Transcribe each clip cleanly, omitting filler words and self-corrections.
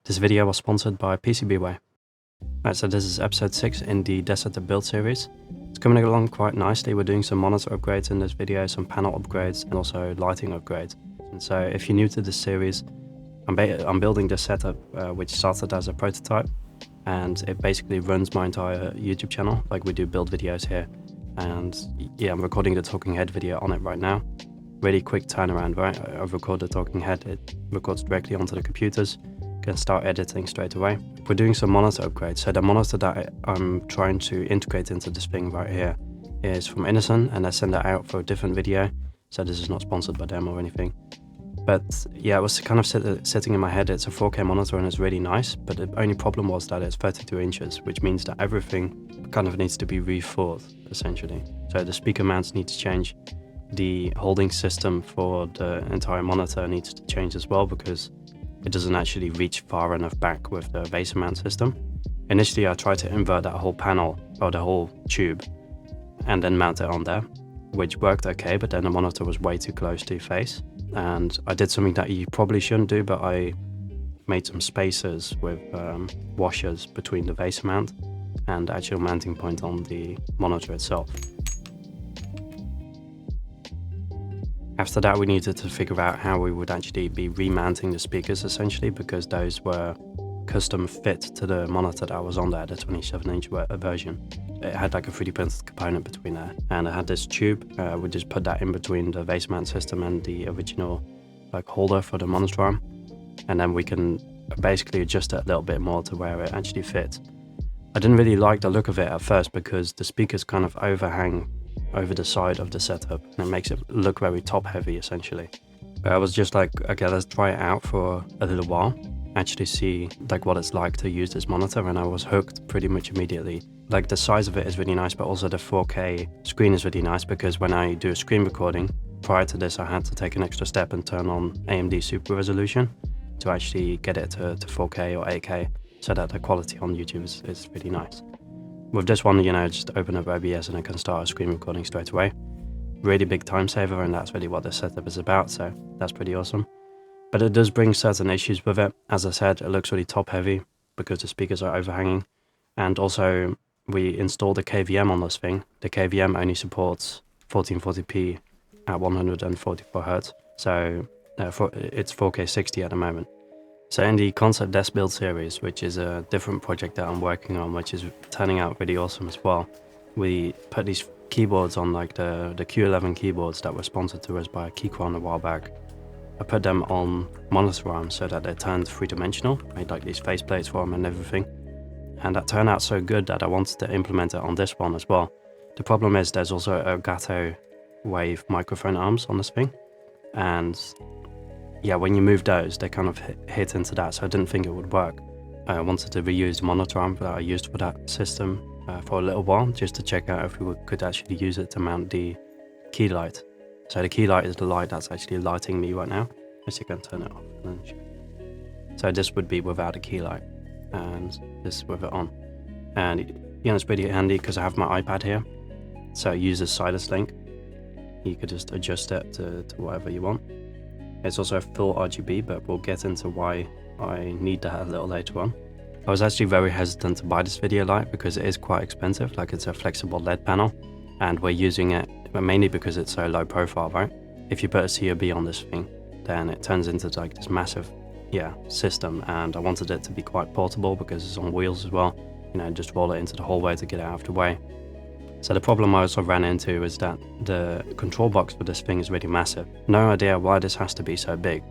This video was sponsored by PCBWay. Alright, so this is episode 6 in the Desert Build series. It's coming along quite nicely. We're doing some monitor upgrades in this video, some panel upgrades, and also lighting upgrades. And so if you're new to this series, I'm building this setup which started as a prototype, and it basically runs my entire YouTube channel. Like, we do build videos here, and yeah, I'm recording the talking head video on it right now. Really quick turnaround, right? I record the talking head, it records directly onto the computers, can start editing straight away. We're doing some monitor upgrades. So the monitor that I'm trying to integrate into this thing right here is from Innocent, and I send that out for a different video. So this is not sponsored by them or anything. But yeah, it was kind of sitting in my head. It's a 4K monitor and it's really nice, but the only problem was that it's 32 inches, which means that everything kind of needs to be rethought, essentially. So the speaker mounts need to change. The holding system for the entire monitor needs to change as well, because it doesn't actually reach far enough back with the base mount system. Initially, I tried to invert that whole panel, or the whole tube, and then mount it on there, which worked okay, but then the monitor was way too close to face. And I did something that you probably shouldn't do, but I made some spacers with washers between the base mount and the actual mounting point on the monitor itself. After that, we needed to figure out how we would actually be remounting the speakers, essentially, because those were custom fit to the monitor that was on there, the 27-inch version. It had like a 3D printed component between there, and it had this tube. We just put that in between the base mount system and the original like holder for the monitor arm, and then we can basically adjust it a little bit more to where it actually fits. I didn't really like the look of it at first because the speakers kind of overhang over the side of the setup, and it makes it look very top heavy, essentially. But I was just like, okay, let's try it out for a little while, actually see like what it's like to use this monitor, and I was hooked pretty much immediately. Like, the size of it is really nice, but also the 4K screen is really nice, because when I do a screen recording, prior to this I had to take an extra step and turn on AMD Super Resolution to actually get it to 4K or 8K, so that the quality on YouTube is really nice. With this one, you know, just open up OBS and I can start a screen recording straight away. Really big time saver, and that's really what this setup is about, so that's pretty awesome. But it does bring certain issues with it. As I said, it looks really top heavy because the speakers are overhanging, and also we installed a KVM on this thing. The KVM only supports 1440p at 144 Hz, so it's 4K 60 at the moment. So in the Concept Desk Build series, which is a different project that I'm working on, which is turning out really awesome as well, we put these keyboards on, like the Q11 keyboards that were sponsored to us by Keychron a while back. I put them on monitor arms so that they turned three-dimensional, made like these faceplates for them and everything. And that turned out so good that I wanted to implement it on this one as well. The problem is there's also Elgato Wave microphone arms on this thing, and yeah, when you move those, they kind of hit into that, so I didn't think it would work. I wanted to reuse the monitor arm that I used for that system for a little while, just to check out if we could actually use it to mount the key light. So the key light is the light that's actually lighting me right now. As you can turn it off. So this would be without a key light, and this with it on. And you know, it's pretty handy because I have my iPad here, so it uses Silas Link. You could just adjust it to whatever you want. It's also full RGB, but we'll get into why I need that a little later on. I was actually very hesitant to buy this video light because it is quite expensive. Like, it's a flexible LED panel, and we're using it mainly because it's so low profile, right? If you put a COB on this thing, then it turns into like this massive, system, and I wanted it to be quite portable because it's on wheels as well. You know, just roll it into the hallway to get it out of the way. So the problem I also ran into is that the control box for this thing is really massive. No idea why this has to be so big,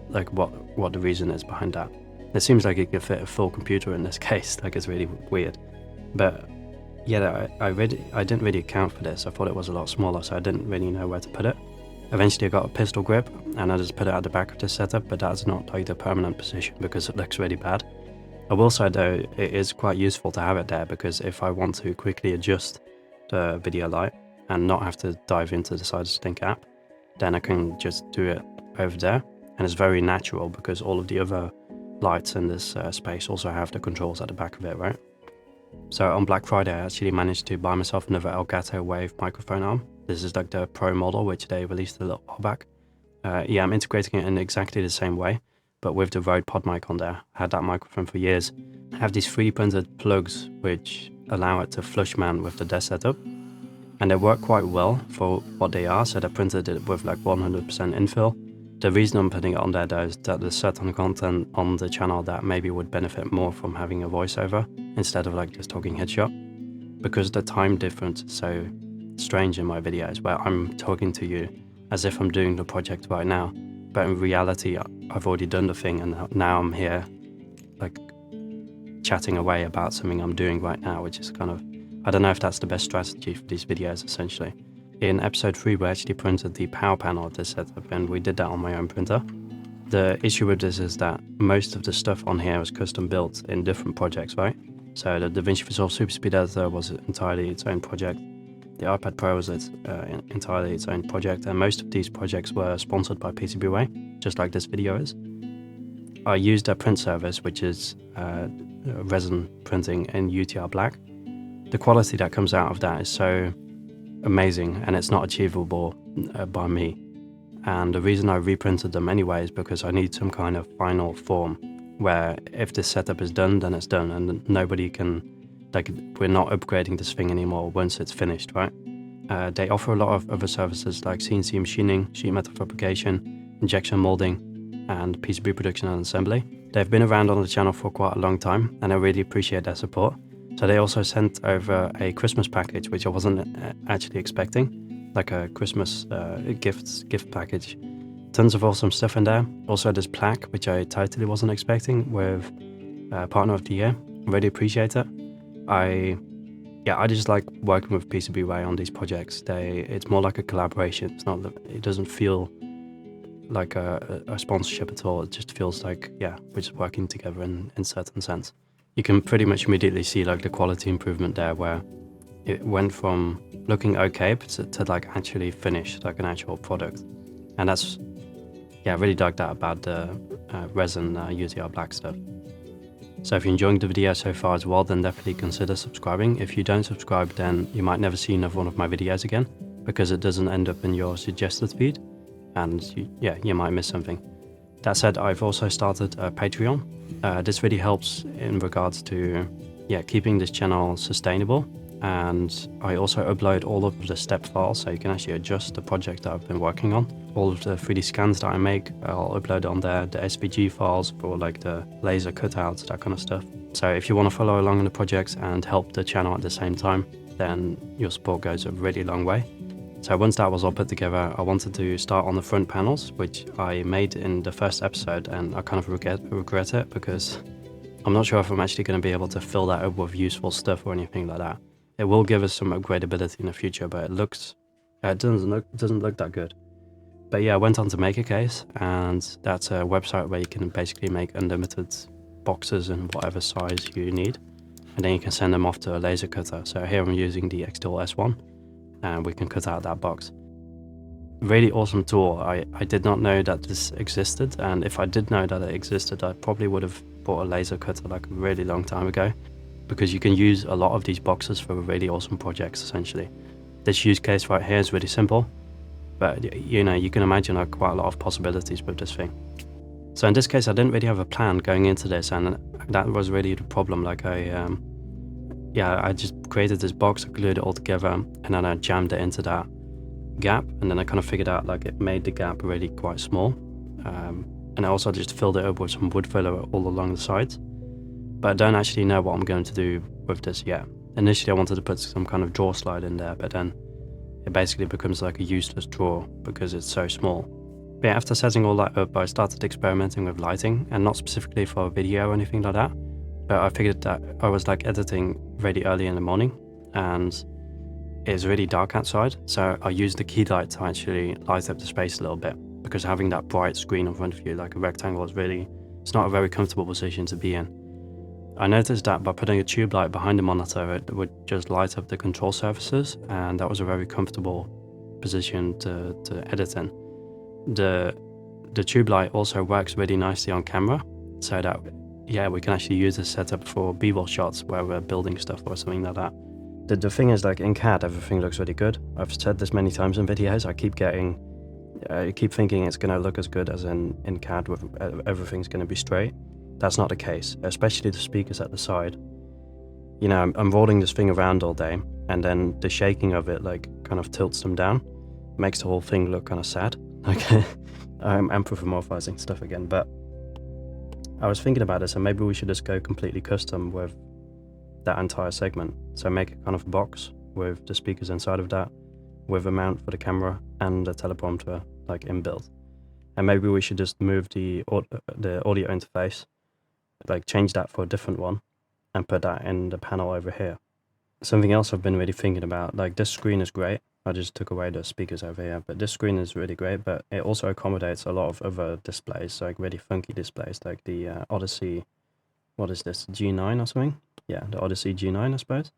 like what the reason is behind that. It seems like it could fit a full computer in this case, like, it's really weird. But yeah, I didn't really account for this. I thought it was a lot smaller, so I didn't really know where to put it. Eventually I got a pistol grip, and I just put it at the back of the setup, but that's not like the permanent position because it looks really bad. I will say though, it is quite useful to have it there, because if I want to quickly adjust the video light and not have to dive into the Silas Link app, then I can just do it over there, and it's very natural because all of the other lights in this space also have the controls at the back of it, right? So on Black Friday, I actually managed to buy myself another Elgato Wave microphone arm. This is like the Pro model, which they released a little while back. Yeah, I'm integrating it in exactly the same way. but with the Rode pod mic on there. I had that microphone for years. I have these 3D printed plugs which allow it to flush mount with the desk setup, and they work quite well for what they are. So they printed it with like 100% infill. The reason I'm putting it on there though is that there's certain content on the channel that maybe would benefit more from having a voiceover instead of like just talking headshot, because the time difference is so strange in my videos where I'm talking to you as if I'm doing the project right now, but in reality I've already done the thing and now I'm here like chatting away about something I'm doing right now, which is kind of, I don't know if that's the best strategy for these videos essentially. In episode 3 we actually printed the power panel of this setup, and we did that on my own printer. The issue with this is that most of the stuff on here was custom built in different projects, right? So the DaVinci Resolve Super Speed Editor was entirely its own project. The iPad Pro was entirely its own project, and most of these projects were sponsored by PCBWay, just like this video is. I used a print service, which is resin printing in UTR black. The quality that comes out of that is so amazing, and it's not achievable by me. And the reason I reprinted them anyway is because I need some kind of final form where if this setup is done, then it's done, and nobody can, like, we're not upgrading this thing anymore once it's finished, right? They offer a lot of other services like CNC machining, sheet metal fabrication, injection molding, and PCB production and assembly. They've been around on the channel for quite a long time, and I really appreciate their support. So they also sent over a Christmas package, which I wasn't actually expecting, like a Christmas gift package. Tons of awesome stuff in there. Also this plaque, which I totally wasn't expecting, with Partner of the Year. Really appreciate it. I just like working with PCBWay on these projects. It's more like a collaboration. It doesn't feel like a sponsorship at all. It just feels like, yeah, we're just working together in certain sense. You can pretty much immediately see like the quality improvement there, where it went from looking okay to like actually finished, like an actual product. And that's, yeah, I really dug that about the resin UTR black stuff. So if you're enjoying the video so far as well, then definitely consider subscribing. If you don't subscribe, then you might never see another one of my videos again, because it doesn't end up in your suggested feed, and you might miss something. That said, I've also started a Patreon. This really helps in regards to keeping this channel sustainable, and I also upload all of the step files, so you can actually adjust the project that I've been working on. All of the 3D scans that I make, I'll upload on there, the SVG files for like the laser cutouts, that kind of stuff. So if you want to follow along in the projects and help the channel at the same time, then your support goes a really long way. So once that was all put together, I wanted to start on the front panels, which I made in the first episode, and I kind of regret it, because I'm not sure if I'm actually going to be able to fill that up with useful stuff or anything like that. It will give us some upgradability in the future, but it doesn't look that good. But yeah, I went on to MakerCase, and that's a website where you can basically make unlimited boxes in whatever size you need, and then you can send them off to a laser cutter. So here I'm using the Xtool S1, and we can cut out that box. Really awesome tool. I did not know that this existed, and if I did know that it existed, I probably would have bought a laser cutter like a really long time ago, because you can use a lot of these boxes for really awesome projects essentially. This use case right here is really simple, but you can imagine like quite a lot of possibilities with this thing. So in this case, I didn't really have a plan going into this, and that was really the problem. Like I just created this box, I glued it all together, and then I jammed it into that gap, and then I kind of figured out like it made the gap really quite small, and I also just filled it up with some wood filler all along the sides. But I don't actually know what I'm going to do with this yet. Initially I wanted to put some kind of drawer slide in there, but then it basically becomes like a useless drawer because it's so small. But yeah, after setting all that up, I started experimenting with lighting, and not specifically for a video or anything like that, but I figured that I was like editing really early in the morning, and it's really dark outside, so I used the key light to actually light up the space a little bit, because having that bright screen in front of you like a rectangle it's not a very comfortable position to be in. I noticed that by putting a tube light behind the monitor, it would just light up the control surfaces, and that was a very comfortable position to edit in. The tube light also works really nicely on camera, so that we can actually use this setup for b-roll shots where we're building stuff or something like that. The thing is, like in CAD, everything looks really good. I've said this many times in videos, I keep getting I keep thinking it's going to look as good as in CAD with everything's going to be straight. That's not the case, especially the speakers at the side. You know, I'm rolling this thing around all day, and then the shaking of it like kind of tilts them down, makes the whole thing look kind of sad. Like I'm anthropomorphizing stuff again, but I was thinking about this, and maybe we should just go completely custom with that entire segment. So make a kind of box with the speakers inside of that, with a mount for the camera and a teleprompter like inbuilt. And maybe we should just move the audio interface, like change that for a different one, and put that in the panel over here. Something else I've been really thinking about, like this screen is great. I just took away the speakers over here, but this screen is really great, but it also accommodates a lot of other displays, like really funky displays, like the Odyssey, what is this, G9 or something? Yeah, the Odyssey G9, I suppose.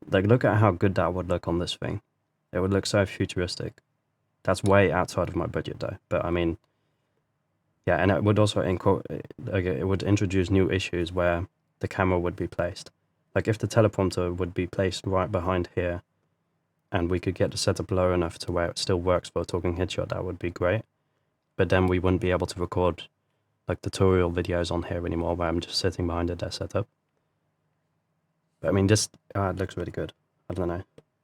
Like, look at how good that would look on this thing. It would look so futuristic. That's way outside of my budget though, but I mean, yeah, and it would also it would introduce new issues where the camera would be placed. Like if the teleprompter would be placed right behind here, and we could get the setup low enough to where it still works for a talking headshot, that would be great. But then we wouldn't be able to record like tutorial videos on here anymore where I'm just sitting behind a desk setup. But I mean, this it looks really good. I don't know.